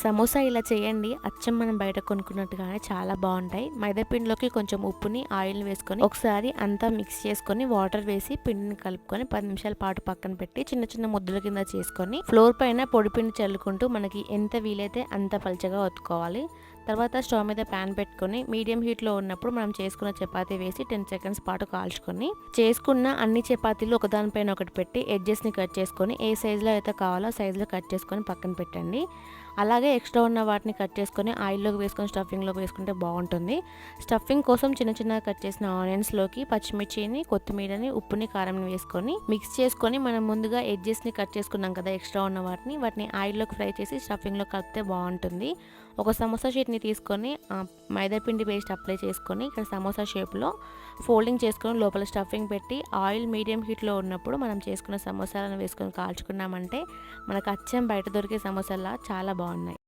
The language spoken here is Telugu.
సమోసా ఇలా చేయండి, అచ్చం మనం బయట కొనుక్కున్నట్టుగానే చాలా బాగుంటాయి. మైదా పిండిలోకి కొంచెం ఉప్పుని, ఆయిల్ వేసుకొని ఒకసారి అంతా మిక్స్ చేసుకొని వాటర్ వేసి పిండిని కలుపుకొని 10 నిమిషాల పాటు పక్కన పెట్టి చిన్న చిన్న ముద్దల కింద చేసుకొని ఫ్లోర్ పైన పొడి పిండి చల్లుకుంటూ మనకి ఎంత వీలైతే అంత పల్చగా ఒత్తుకోవాలి. తర్వాత స్టవ్ మీద ప్యాన్ పెట్టుకొని మీడియం హీట్లో ఉన్నప్పుడు మనం చేసుకున్న చపాతీ వేసి 10 సెకండ్స్ పాటు కాల్చుకొని చేసుకున్న అన్ని చపాతీలు ఒకదానిపైన ఒకటి పెట్టి ఎడ్జెస్ని కట్ చేసుకొని ఏ సైజులో అయితే కావాలో ఆ సైజులో కట్ చేసుకొని పక్కన పెట్టండి. అలాగే ఎక్స్ట్రా ఉన్న వాటిని కట్ చేసుకొని ఆయిల్లోకి వేసుకొని స్టఫింగ్లోకి వేసుకుంటే బాగుంటుంది. స్టఫింగ్ కోసం చిన్న చిన్నగా కట్ చేసిన ఆనియన్స్లోకి పచ్చిమిర్చిని, కొత్తిమీరని, ఉప్పుని, కారంని వేసుకొని మిక్స్ చేసుకొని మనం ముందుగా ఎడ్జెస్ని కట్ చేసుకున్నాం కదా ఎక్స్ట్రా ఉన్న వాటిని ఆయిల్లోకి ఫ్రై చేసి స్టఫింగ్లో కలిపితే బాగుంటుంది. ఒక సమోసా షీట్ని తీసుకొని మైదా పిండి పేస్ట్ అప్లై చేసుకొని ఇక్కడ సమోసా షేప్లో ఫోల్డింగ్ చేసుకొని లోపల స్టఫింగ్ పెట్టి ఆయిల్ మీడియం హీట్లో ఉన్నప్పుడు మనం చేసుకున్న సమోసాలను వేసుకొని కాల్చుకున్నామంటే మనకు అచ్చం బయట దొరికే సమోసాలా చాలా బాగున్నాయి.